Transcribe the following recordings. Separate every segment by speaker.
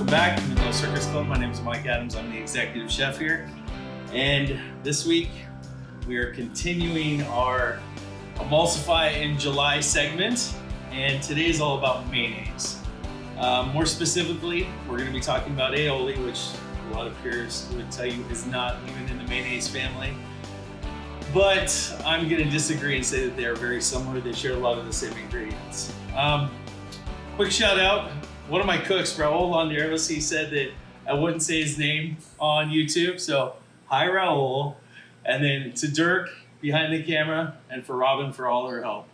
Speaker 1: Welcome back to the Little Circus Club. My name is Mike Adams. I'm the executive chef here. And this week we are continuing our Emulsify in July segment. And today is all about mayonnaise. More specifically, we're going to be talking about aioli, which a lot of peers would tell you is not even in the mayonnaise family. But I'm going to disagree and say that they are very similar. They share a lot of the same ingredients. Quick shout out. One of my cooks, Mayo Aiolis, he said that I wouldn't say his name on YouTube. So hi, Raul. And then to Dirk behind the camera, and for Robin for all her help.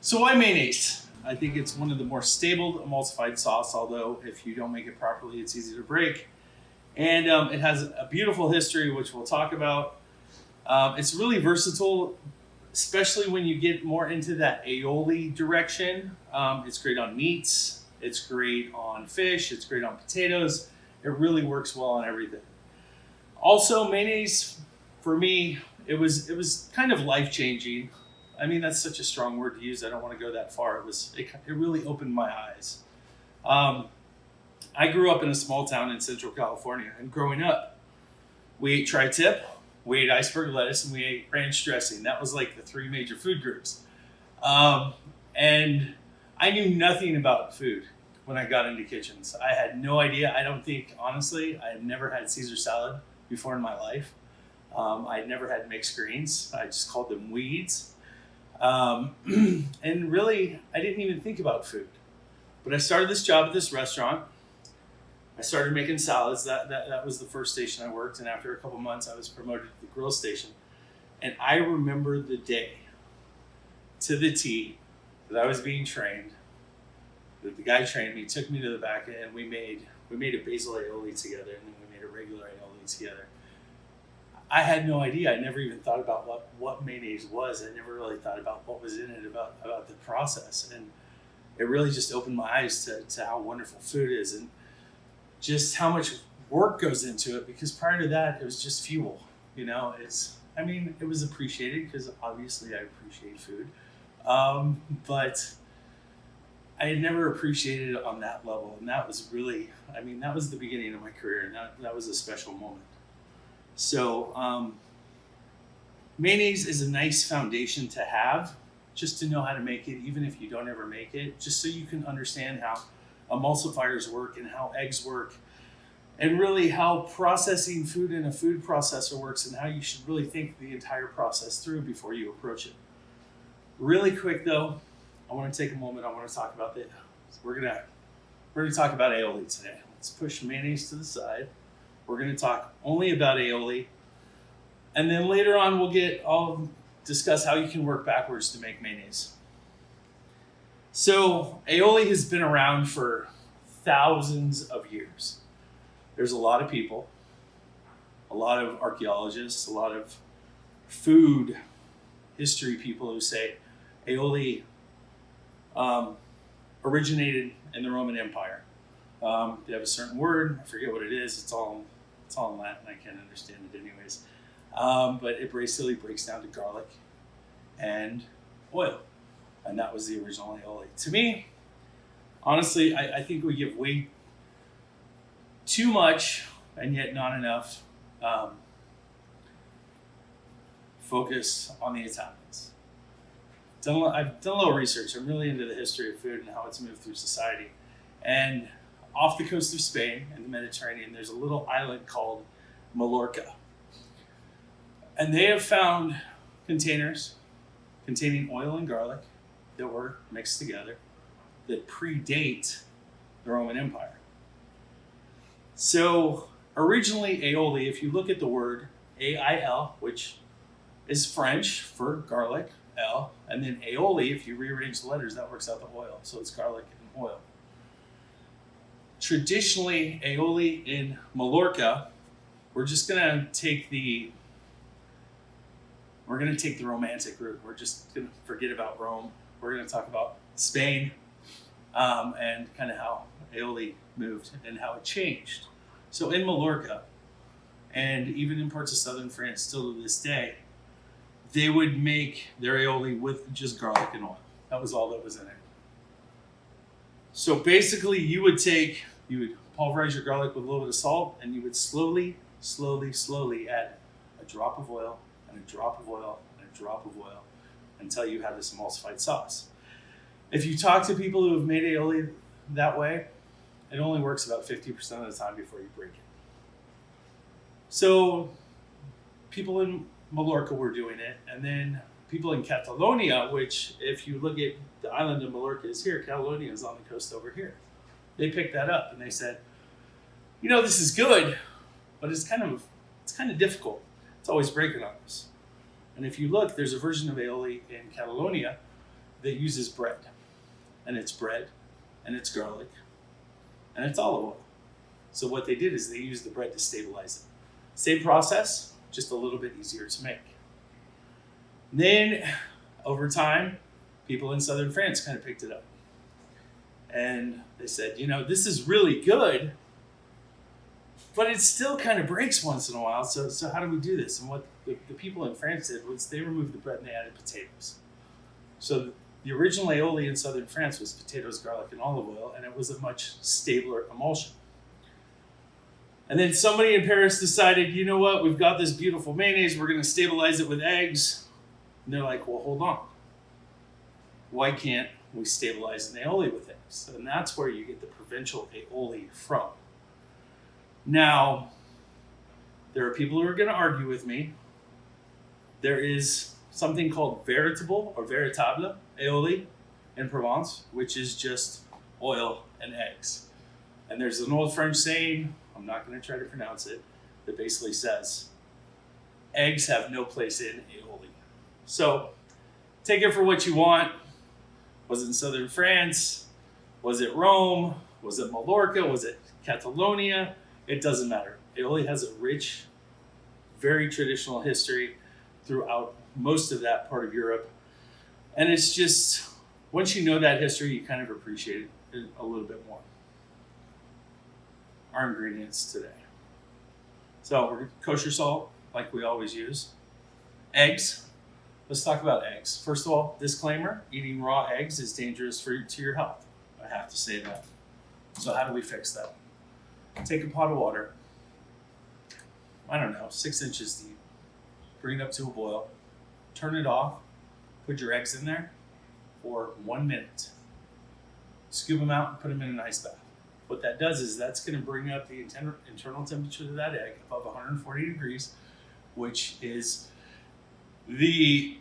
Speaker 1: So why mayonnaise? I think it's one of the more stable emulsified sauce, although if you don't make it properly, it's easy to break. And it has a beautiful history, which we'll talk about. It's really versatile, especially when you get more into that aioli direction. It's great on meats. It's great on fish. It's great on potatoes. It really works well on everything. Also, mayonnaise, for me, it was kind of life-changing. I mean, that's such a strong word to use. I don't want to go that far. It really opened my eyes. I grew up in a small town in Central California, and growing up, we ate tri-tip, we ate iceberg lettuce, and we ate ranch dressing. That was like the three major food groups. And I knew nothing about food when I got into kitchens. I had no idea. I don't think, honestly, I had never had Caesar salad before in my life. I had never had mixed greens. I just called them weeds. And really, I didn't even think about food. But I started this job at this restaurant. I started making salads. That was the first station I worked. And after a couple months, I was promoted to the grill station. And I remember the day to the T that I was being trained. The guy trained me, took me to the back, and we made a basil aioli together, and then we made a regular aioli together. I had no idea. I never even thought about what mayonnaise was. I never really thought about what was in it, about the process. And it really just opened my eyes to how wonderful food is and just how much work goes into it, because prior to that, it was just fuel. You know, it was appreciated because obviously I appreciate food. But I had never appreciated it on that level. And that was really, that was the beginning of my career, and that was a special moment. So mayonnaise is a nice foundation to have, just to know how to make it, even if you don't ever make it, just so you can understand how emulsifiers work and how eggs work, and really how processing food in a food processor works, and how you should really think the entire process through before you approach it. Really quick though, I want to take a moment. I want to talk about we're gonna talk about aioli today. Let's push mayonnaise to the side. We're going to talk only about aioli. And then later on, I'll discuss how you can work backwards to make mayonnaise. So aioli has been around for thousands of years. There's a lot of people, a lot of archaeologists, a lot of food history people who say aioli originated in the Roman Empire. They have a certain word. I forget what it is. It's all in Latin. I can't understand it anyways. But it basically breaks down to garlic and oil. And that was the original aioli. To me, honestly, I think we give way too much and yet not enough focus on the Italians. I've done a little research. I'm really into the history of food and how it's moved through society. And off the coast of Spain in the Mediterranean, there's a little island called Mallorca. And they have found containers containing oil and garlic that were mixed together that predate the Roman Empire. So originally aioli, if you look at the word A-I-L, which is French for garlic, L, and then aioli, if you rearrange the letters, that works out the oil. So it's garlic and oil. Traditionally, aioli in Mallorca, we're gonna take the romantic route. We're just gonna forget about Rome. We're gonna talk about Spain, and kind of how aioli moved and how it changed. So in Mallorca, and even in parts of southern France still to this day, they would make their aioli with just garlic and oil. That was all that was in it. So basically, you would take You would pulverize your garlic with a little bit of salt, and you would slowly add a drop of oil and a drop of oil and a drop of oil until you have this emulsified sauce. If you talk to people who have made aioli that way, it only works about 50% of the time before you break it. So people in Mallorca were doing it, and then people in Catalonia, which if you look at the island of Mallorca is here, Catalonia is on the coast over here. They picked that up and they said, this is good, but it's kind of difficult. It's always breaking on us. And if you look, there's a version of aioli in Catalonia that uses bread. And it's bread, and it's garlic, and it's olive oil. So what they did is they used the bread to stabilize it. Same process, just a little bit easier to make. Then, over time, people in southern France kind of picked it up. And they said, this is really good, but it still kind of breaks once in a while. So how do we do this? And what the people in France did was they removed the bread and they added potatoes. So the original aioli in southern France was potatoes, garlic, and olive oil, and it was a much stabler emulsion. And then somebody in Paris decided, you know what, we've got this beautiful mayonnaise, we're going to stabilize it with eggs. And they're like, well, hold on. Why can't we stabilize an aioli with eggs? And that's where you get the provincial aioli from. Now, there are people who are going to argue with me. There is something called veritable or véritable aioli in Provence, which is just oil and eggs. And there's an old French saying, I'm not going to try to pronounce it, that basically says, eggs have no place in aioli. So take it for what you want. Was it in southern France? Was it Rome? Was it Mallorca? Was it Catalonia? It doesn't matter. Aioli has a rich, very traditional history throughout most of that part of Europe. And it's just, once you know that history, you kind of appreciate it a little bit more. Our ingredients today. So we're kosher salt, like we always use. Eggs. Let's talk about eggs. First of all, disclaimer, eating raw eggs is dangerous to your health. I have to say that. So how do we fix that? Take a pot of water, 6 inches deep. Bring it up to a boil. Turn it off. Put your eggs in there for 1 minute. Scoop them out and put them in an ice bath. What that does is that's going to bring up the internal temperature of that egg above 140 degrees, which is the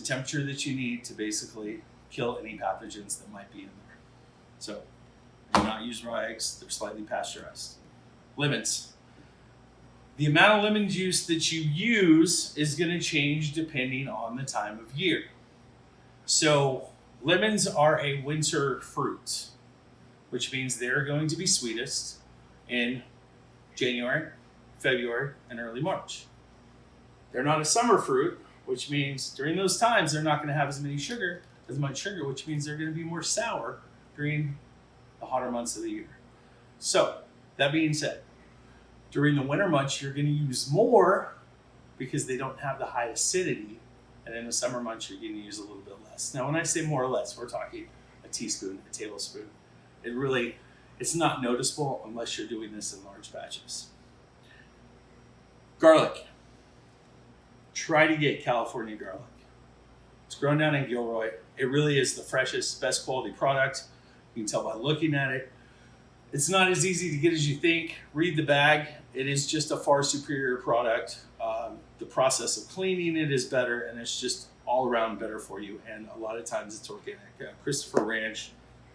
Speaker 1: temperature that you need to basically kill any pathogens that might be in there. So do not use raw eggs. They're slightly pasteurized. Lemons. The amount of lemon juice that you use is going to change depending on the time of year. So lemons are a winter fruit, which means they're going to be sweetest in January, February, and early March. They're not a summer fruit, which means during those times they're not going to have as much sugar, which means they're going to be more sour during the hotter months of the year. So, that being said, during the winter months you're going to use more because they don't have the high acidity, and in the summer months you're going to use a little bit less. Now, when I say more or less, we're talking a teaspoon, a tablespoon. It's not noticeable unless you're doing this in large batches. Garlic. Try to get California garlic. It's grown down in Gilroy. It really is the freshest, best quality product. You can tell by looking at it. It's not as easy to get as you think. Read the bag. It is just a far superior product. The process of cleaning it is better, and it's just all around better for you. And a lot of times it's organic. Christopher Ranch,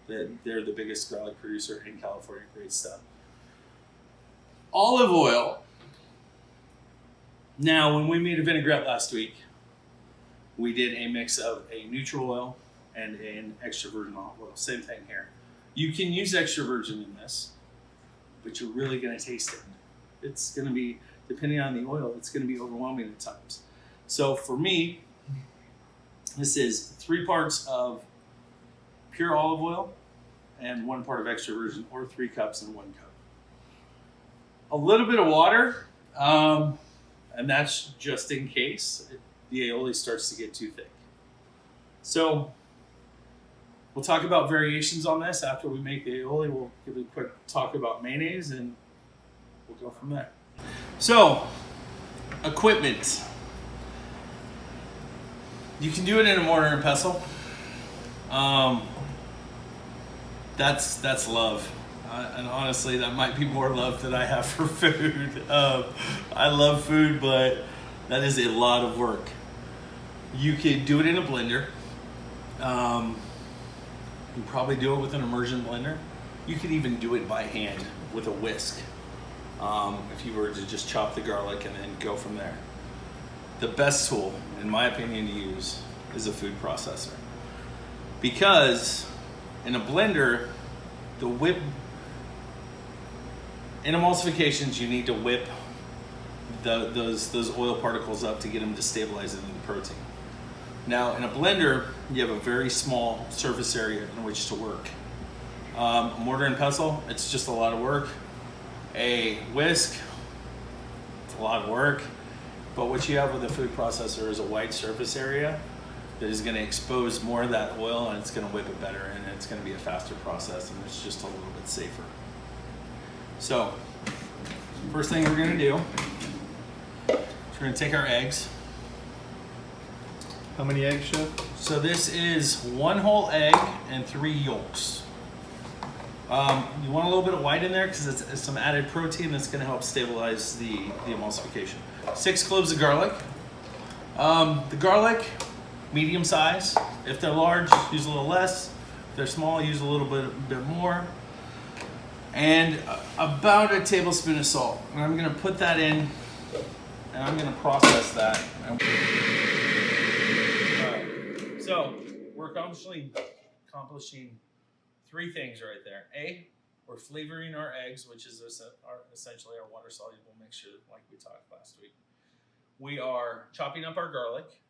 Speaker 1: they're the biggest garlic producer in California. Great stuff. Olive oil. Now, when we made a vinaigrette last week, we did a mix of a neutral oil and an extra virgin olive oil. Same thing here. You can use extra virgin in this, but you're really going to taste it. It's going to be, depending on the oil, it's going to be overwhelming at times. So for me, this is 3 parts of pure olive oil and 1 part of extra virgin, or 3 cups and 1 cup. A little bit of water, and that's just in case the aioli starts to get too thick. So We'll talk about variations on this after we make the aioli. We'll give a quick talk about mayonnaise and we'll go from there. So, equipment. You can do it in a mortar and pestle. That's love. And honestly, that might be more love than I have for food. I love food, but that is a lot of work. You could do it in a blender. You probably do it with an immersion blender. You could even do it by hand with a whisk. If you were to just chop the garlic and then go from there. The best tool, in my opinion, to use is a food processor. Because in a blender, in emulsifications, you need to whip those oil particles up to get them to stabilize it into protein. Now, in a blender, you have a very small surface area in which to work. Mortar and pestle, it's just a lot of work. A whisk, it's a lot of work. But what you have with a food processor is a wide surface area that is going to expose more of that oil, and it's going to whip it better, and it's going to be a faster process, and it's just a little bit safer. So, first thing we're going to do is we're going to take our eggs.
Speaker 2: How many eggs, Chef?
Speaker 1: So this is 1 whole egg and 3 yolks. You want a little bit of white in there because it's some added protein that's going to help stabilize the emulsification. 6 cloves of garlic. The garlic, medium size. If they're large, use a little less. If they're small, use a little bit more. And about a tablespoon of salt. And I'm going to put that in, and I'm going to process that. Alright, so we're accomplishing 3 things right there. A, we're flavoring our eggs, which is essentially our water-soluble mixture like we talked last week. We are chopping up our garlic,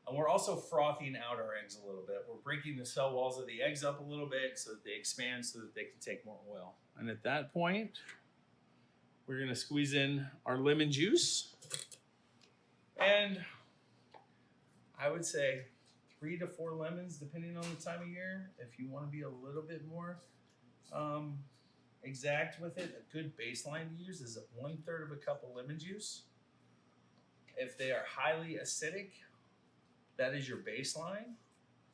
Speaker 1: and we're also frothing out our eggs a little bit. We're breaking the cell walls of the eggs up a little bit so that they expand so that they can take more oil. And at that point, we're going to squeeze in our lemon juice. And I would say 3 to 4 lemons, depending on the time of year. If you want to be a little bit more exact with it, a good baseline to use is 1/3 of a cup of lemon juice. If they are highly acidic, that is your baseline.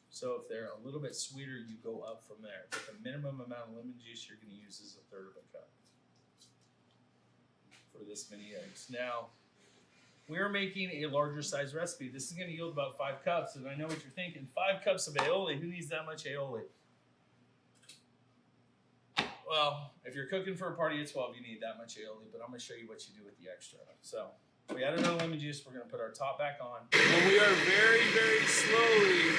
Speaker 1: So if they're a little bit sweeter, you go up from there. But the minimum amount of lemon juice you're going to use is 1/3 of a cup for this many eggs. Now, we're making a larger size recipe. This is going to yield about 5 cups, and I know what you're thinking. 5 cups of aioli, who needs that much aioli? Well, if you're cooking for a party at 12, you need that much aioli, but I'm going to show you what you do with the extra. So, we added our lemon juice. We're going to put our top back on. And we are very, very slowly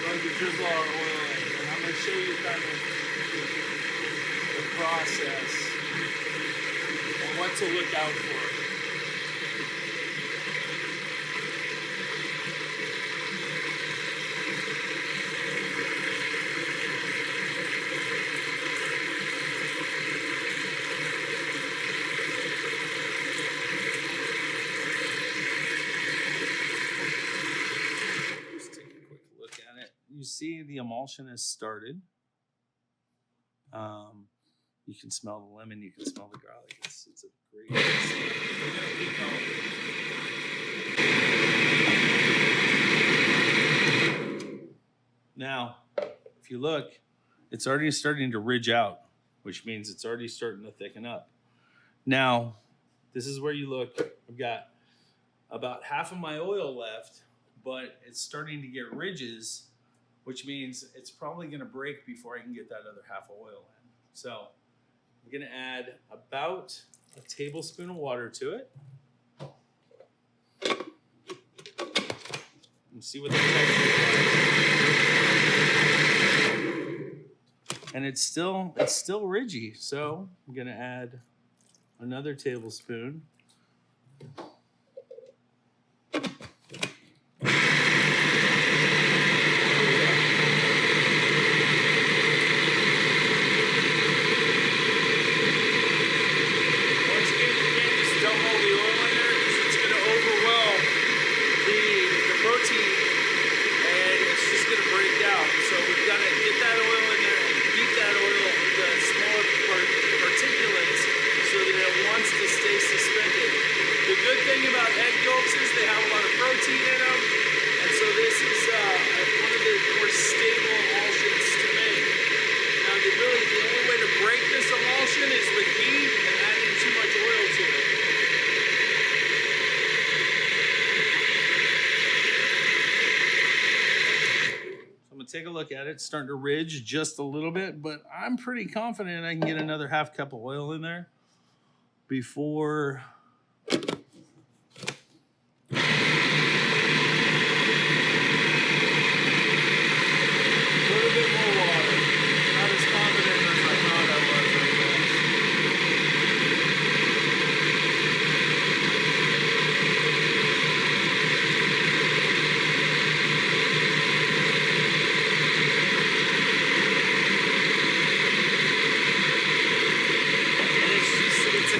Speaker 1: going to drizzle our oil in. And I'm going to show you kind of the process and what to look out for. You see the emulsion has started. You can smell the lemon, you can smell the garlic. It's a great Now, if you look, it's already starting to ridge out, which means it's already starting to thicken up. Now, this is where you look. I've got about half of my oil left, but it's starting to get ridges, which means it's probably going to break before I can get that other half of oil in. So I'm going to add about a tablespoon of water to it. And see what the texture is like. And it's still ridgy. So I'm going to add another tablespoon. egg yolks is they have a lot of protein in them, and so this is one of the more stable emulsions to make. Now, the only way to break this emulsion is with heat and adding too much oil to it. So I'm gonna take a look at it. It's starting to ridge just a little bit, but I'm pretty confident I can get another half cup of oil in there before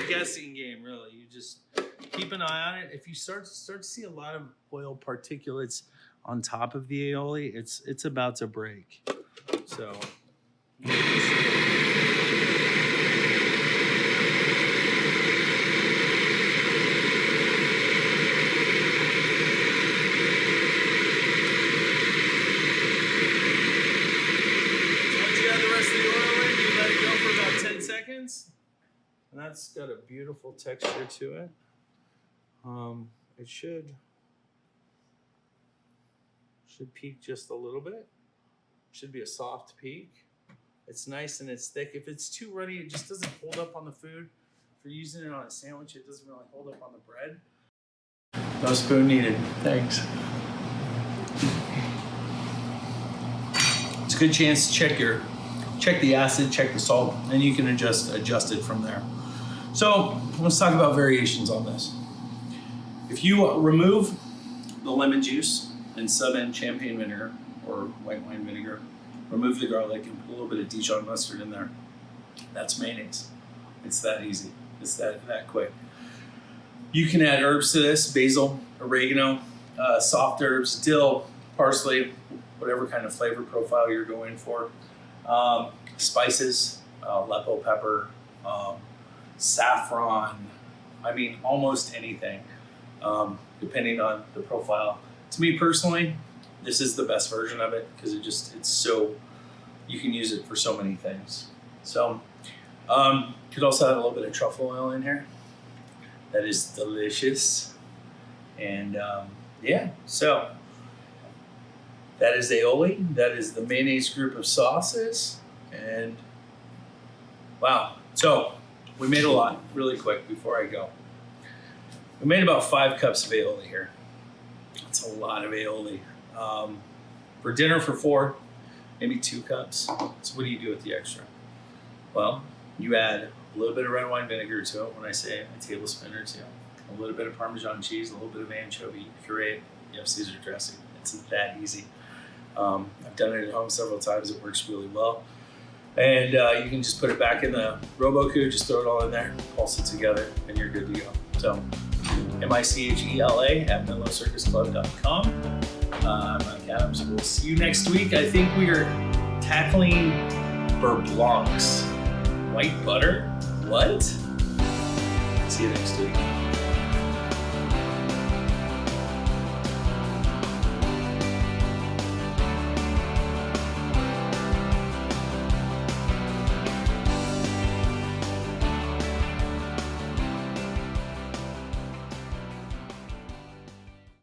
Speaker 1: guessing game, really. You just keep an eye on it. If you start to see a lot of oil particulates on top of the aioli, it's about to break. So and that's got a beautiful texture to it. It should peak just a little bit. Should be a soft peak. It's nice and it's thick. If it's too runny, it just doesn't hold up on the food. If you're using it on a sandwich, it doesn't really hold up on the bread. No spoon needed. Thanks. It's a good chance to check the acid, check the salt, and you can adjust it from there. So let's talk about variations on this. If you remove the lemon juice and sub in champagne vinegar or white wine vinegar, remove the garlic and put a little bit of Dijon mustard in there, that's mayonnaise. It's that easy. It's that quick. You can add herbs to this: basil, oregano, soft herbs, dill, parsley, whatever kind of flavor profile you're going for. Spices, Aleppo pepper, saffron, I mean, almost anything, depending on the profile. To me personally, this is the best version of it because it's so, you can use it for so many things. So, could also add a little bit of truffle oil in here. That is delicious. And yeah, so that is aioli. That is the mayonnaise group of sauces. And wow, so we made a lot really quick before I go. We made about 5 cups of aioli here. That's a lot of aioli. For dinner for 4, maybe 2 cups. So what do you do with the extra? Well, you add a little bit of red wine vinegar to it. When I say a tablespoon or 2, a little bit of Parmesan cheese, a little bit of anchovy, puree, you have Caesar dressing. It's that easy. I've done it at home several times. It works really well. And you can just put it back in the Roboku, just throw it all in there, pulse it together, and you're good to go. So, MICHELA@menlocircusclub.com. I'm Mike Adams. We'll see you next week. I think we are tackling beurre blancs. White butter? What? See you next week.